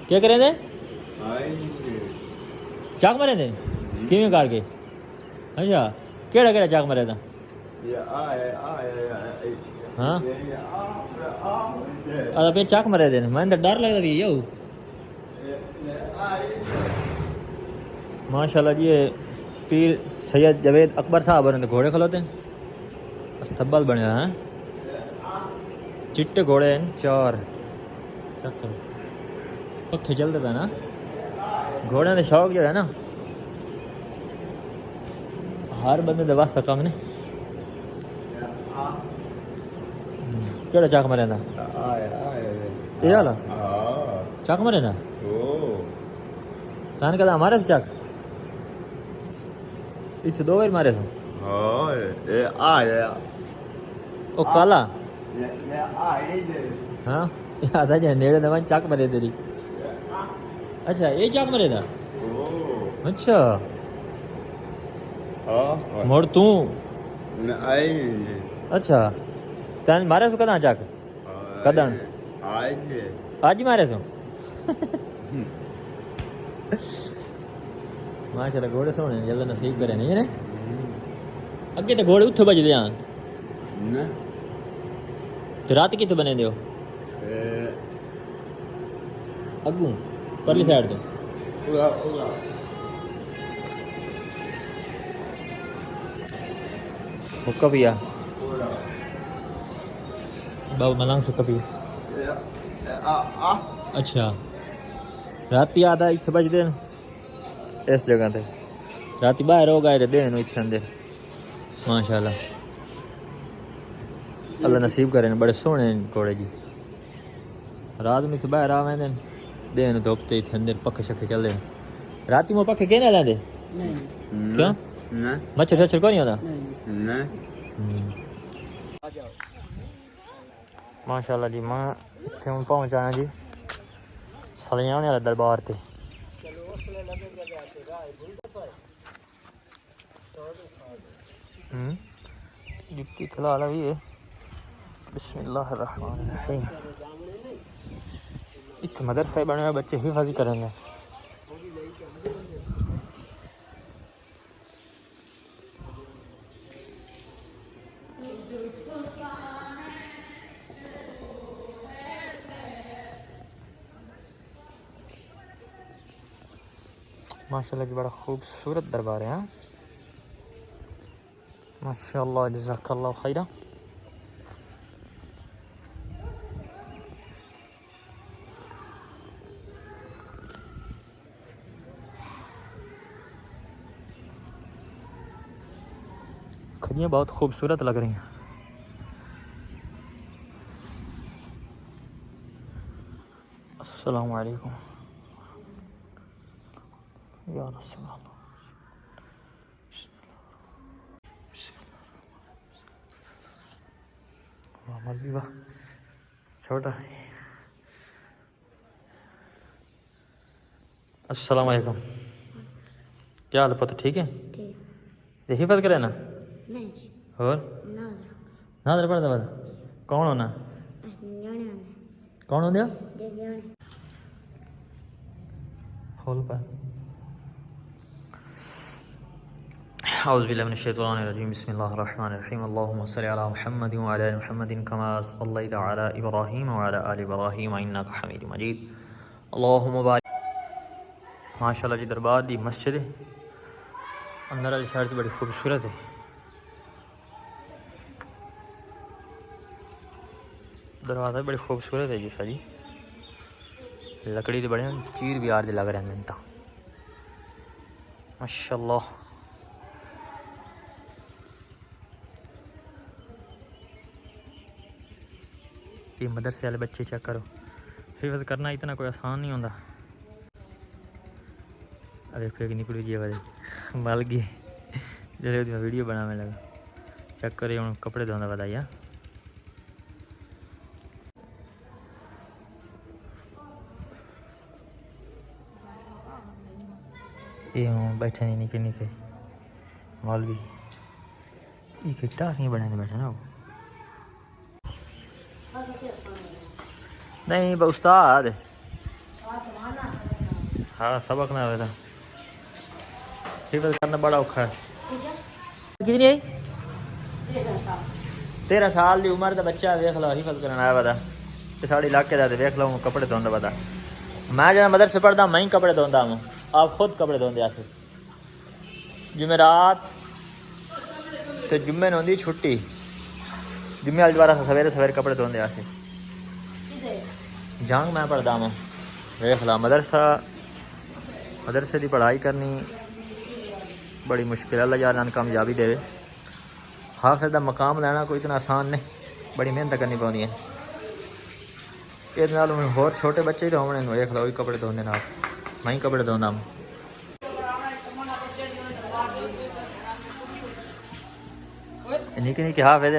क्या करें थे चाक मारे थे किवें करके अच्छा केड़ा केड़ा चाक मारे था हाँ पे चाक मारे थे मैं तो डर लगता भी यो माशाल्लाह जी ये पीर सैयद जवेद अकबर साहब ने घोड़े खलोते अस्तबल बनया है चिट्टे घोड़े हैं 4 चक्कर पखे चलते पे ना घोड़े का शौक जो है ना हर बंदे दे वास्ता कम ने केड़ा चाक मारे था ये वाला चाक मारे था तान कहता हमारे से चाक इसे 2 बार मारे थे ओ काला हाँ याद है नेड़े दवा चाक मारे तेरी अच्छा ये चाक मारे था अच्छा मोड़ तू अच्छा तैन मारे सो कदा चाक कदन आज ही मारे सो माशाल्लाह घोड़े सोने जल्द नसीब करे नहीं ने अगे तो घोड़े उठे बजदे आ तो रात कितने बने दियो अगू परली साइड तो हुक्का पिया बाबू मलांग सुक्का पिया अच्छा राती आधा इतने बजते इस जगह पे राती बाहर हो गए देन इतने अंदर माशाल्लाह अल्लाह नसीब करे बड़े सोहने घोड़े जी रात में तो बाहर आवे देन धोपते इतने अंदर पखे शखे चलते राती में पखे कहने लेंदे क्यों मच्छर शच्छर को नहीं होता माशाल्लाह जी मैं इतने हूँ पहुँचाना जी सलियाने वाले दरबार से जुत्ती थलाला भी है बिस्मिल्लाहिर्रहमानिर्रहीम इतने मदरसा बने हुए बच्चे हिफाजी करेंगे माशाल्लाह जी बड़ा खूबसूरत दरबार है माशाल्लाह जज़ाकल्लाह खैरा खड़ियाँ बहुत खूबसूरत लग रही हैं अस्सलामु अलैकुम या रसूल अल्लाह मौलवी वाह छोटा अस्सलाम वालेकुम क्या हाल पता ठीक है ठीक हिफाजत करे ना नहीं और नादर पढ़ता पता कौन होना कौन होंगे खोल पर औज़ु बिल्लाहि मिनश शैतानिर रजीम बिस्मिल्लाहिर रहमानिर रहीम अल्लाहुम्मा सल्लि अला मुहम्मद व अला मुहम्मदिन कमा सल्लैता अला इब्राहीम व अला आलि इब्राहीम इन्नका हमीदुम मजीद अल्लाहुम्मा बारिक माशाल्लाह जी दरबार दी मस्जिद अंदर वाली साइड बड़ी खूबसूरत है दरवाज़ा बड़ी खूबसूरत है जी सारी लकड़ी तो बड़े चीर भी यार लग रहे हैं माशाल्लाह ये मदरसे वाले बच्चे चेक करो हिफाजत करना इतना कोई आसान नहीं होता अरे फिर निकली जी वाले मल गए जैसे मैं वीडियो बनाने लगा चेक करे हम कपड़े धोना बताइए ये बैठे नहीं निके निके मौलवी ये किट्टा नहीं बने बैठे ना वो नहीं उस्ताद हाँ सबक ना आवे हिफज करना बड़ा औखा है। कितनी आई 13 साल की उम्र का बच्चा देख लो हिफज करना आया पता तो साढ़े इलाके का देख लो कपड़े धोंदा पता मैं जब मदरसे पढ़ता मैं ही कपड़े धोंदा हूँ आप खुद कपड़े धोंदे आखिर जुमेरात तो जुम्मे होंगी छुट्टी जुम्मे वाली दोबारा सवेरे सवेरे कपड़े धोंदे आसे जंग मैं पढ़दा हूँ देख ला मदरसे की पढ़ाई करनी बड़ी मुश्किल है यार नान कामयाबी दे हाफिज का मकाम लेना कोई इतना आसान नहीं बड़ी मेहनत करनी पौनी है ये होर छोटे बच्चे ही तो होने देख लो कपड़े धोने ना मैं ही कपड़े धोंदा हूँ निके निके हाफिज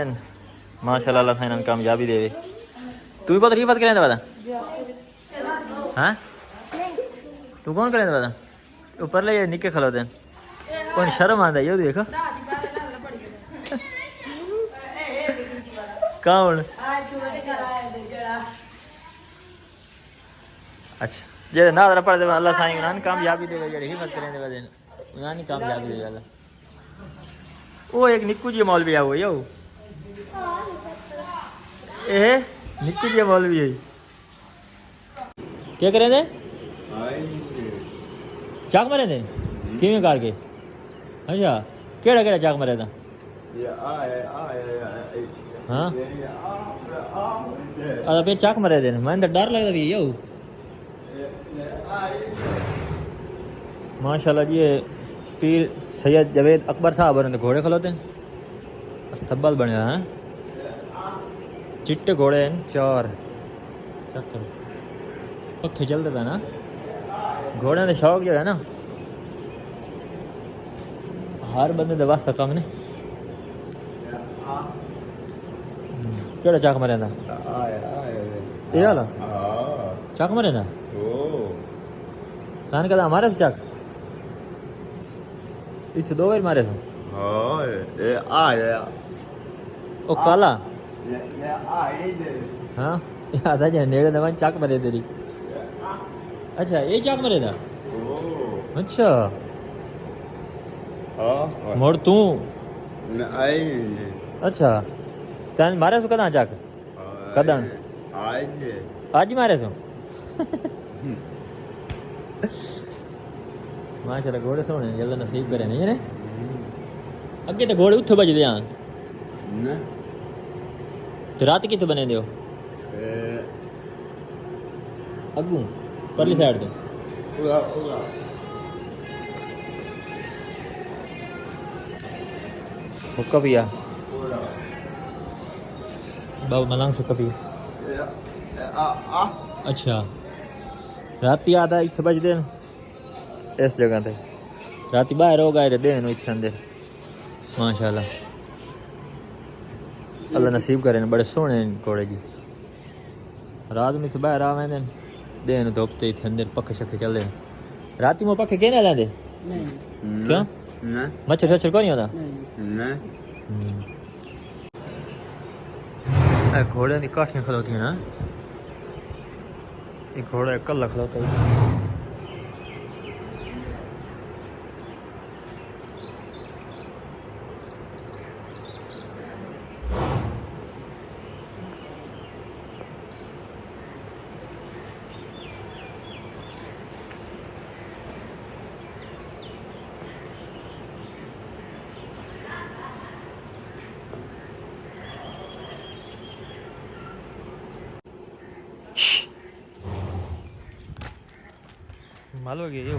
माशाल्लाह अल्लाह साईं कामयाबी देवे तू भी बहुत रिफत करें पता हाँ तू कौन करें पता ऊपर ले निके खलोते कौन शर्म आंदा यो देखो कौन अच्छा जेड़े नादरा पढ़दे अल्लाह साईं उन्हां कामयाबी देवे जेड़े हिम्मत करें दे वजह उन्हां नी कामयाबी देवे अल्लाह वो एक निक्कू जी मौलवी आ वो यो ए निक्कू जी मौलवी है क्या करें दे चाक मारे थे किवें करके अच्छा केड़ा केड़ा चाक मारे था हाँ अरे चाक मारे थे मैं डर लगता भी यो माशाल्लाह जी ये पीर सैयद जवेद अकबर साहब ने घोड़े खलोते अस्तबल बनया है चिट्टे घोड़े हैं 4 चक्कर पखे चलते पे ना घोड़े का शौक जो है ना हर बंदे के वास्ते कम ने केड़ा चाक मारे था ये वाला चाक मारे था तान कहता हमारे से चाक इसे 2 बार मारे थे ओ काला हाँ याद आ जाए नेड़े दवा चाक मारे तेरी अच्छा ये चाक मारे था अच्छा मोड़ तू अच्छा तैन मारे सो कदा चाक कदन आज मारे सो माशाल्लाह घोड़े सोने जल्द नसीब करे नहीं रे अगे तो घोड़े उठे बजदे हैं तो रात कितने बने दो अगू परली साइड तो हुक्का पिया बाबू मलांग सुक्का पिया अच्छा रात आदा इतने बजते हैं इस जगह पे रात बाहर हो गए देन इतने अंदर माशाल्लाह अल्लाह नसीब करे बड़े सोहने घोड़े जी रात में तो बाहर आवे देन धोपते इतने अंदर पखे शखे चलते रात में पखे कहने लेंदे क्यों मच्छर शच्छर को नहीं होता घोड़े की काठियाँ खलोती ना एक घोड़ा कल्ला खलोता है मालूम है ये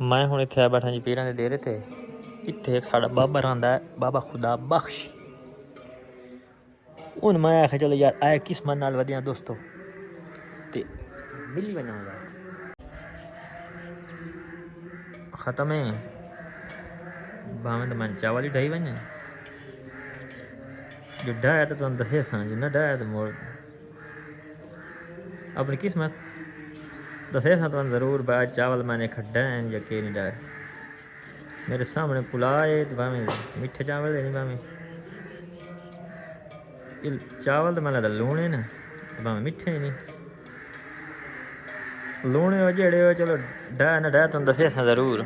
मैं हूँ इतने बैठा जी पीर के डेरे थे इतने एक साड़ा बाबा रहा है बाबा खुदा बख्श हूँ मैं आखिया चलो यार आए किस्मत नाल वधिया दोस्तों ते मिली वना ख़त्म है भावें तो मैं चावल ही ढाई वने जो डाया तो तुम दसे सा जो ना डाया तो मोड़ अपनी किस्मत दसे सा तुम ज़रूर बाद चावल मैंने खड्डा हैं या के नहीं डाया मेरे सामने पुलाए तो भावें मीठे चावल है नहीं भावें चावल तो मैंने लूने ना भावें मीठे ही नहीं लूने हो जेड़े हो चलो डाया ना डाया तुम दसे सा ज़रूर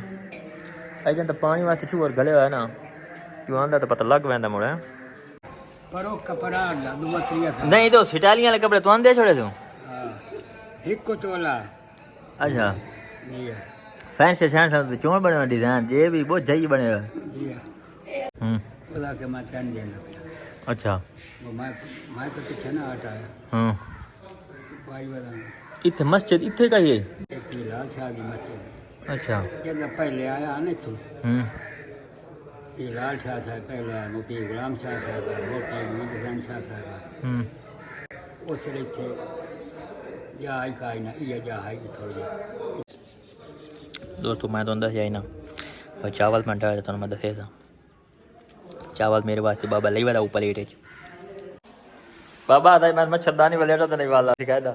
अजन तो पानी वास्ते शूर गले हुआ ना क्यों आंदा तो पता लग पैंदा मुड़ा परो कपड़ा दुआ त्रिया था नहीं तो सिटालियां वाले कपड़े तो आंदे छोड़े तू एक को तोला अच्छा जी फैंसी शैन तो चोण बने हुए डिजाइन ये भी बहुत जई बने हुए जी ओला के मैं चैन दे लगा अच्छा वो मैं तो पीछे ना हटाया भाई वाला इतने मस्जिद इतने का ये एक लाल शादी मस्जिद अच्छा जब पहले आया नहीं तू ये लाल शाह साहब पहले आया मोटी गुलाम शाह साहब मोटी मुजन शाह साहब उस थे या आई का ना ये जा है थोड़ी दोस्तों मैं तो अंदर से आई ना और चावल मैं डाल देता हूँ मैं दसे था चावल मेरे वास्ते बाबा ले वाला ऊपर लेटे बाबा आता मैं मच्छरदानी वाले लेटा तो नहीं वाला सिखाया था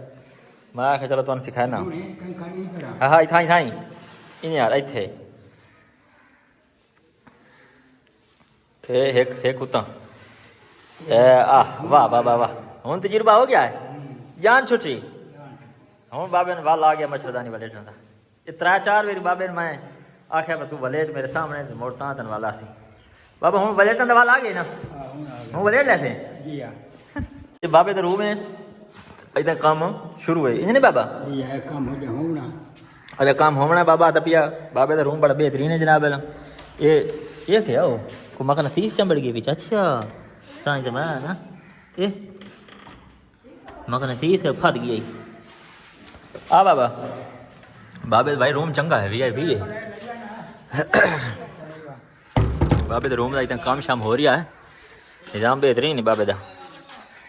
मैं आखिर चलो तुम सिखाया ना हाँ हाँ थाई थाई इन यार इतने हे कुत्ता आ वाह वाह वाह वाह हूँ तजुर्बा हो गया है जान छुट्टी हूँ बाबे ने वाल आ गया मच्छरदानी वाले लेटन का ये 3-4 बारी बाबे ने मैं आख्या तू वलेट मेरे सामने मोड़ता तन वाला सी बाबा हूँ वलेटन वाल आ गए ना हूँ वलेट लेते जी ये बाबे तो रूम है इधर काम शुरू है नहीं बाबा जी है काम हो जाए हूँ ना अरे काम होना बाबा तपिया बाबे तो रूम बड़ा बेहतरीन है जनाब ये क्या हो को मकान 30 चंबड़ गई पीछे अच्छा साइं तो मैं ना ये मकान 30 फट गई आ बाबा बाबे भाई रूम चंगा है वीआईपी है बाबे तो रूम का इतना काम शाम हो रहा है निजाम बेहतरीन है बाबे का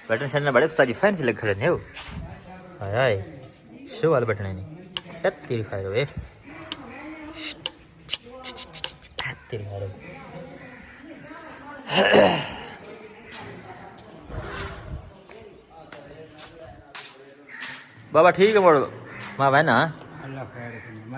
बटन शटन बड़े सारी फैंसी लग खड़े हो हाय हाय शो वाले बटन नहीं तेरी खाए रो तेरी खा रो बाबा ठीक है मोड़ माँ भाई ना अल्लाह खैर करे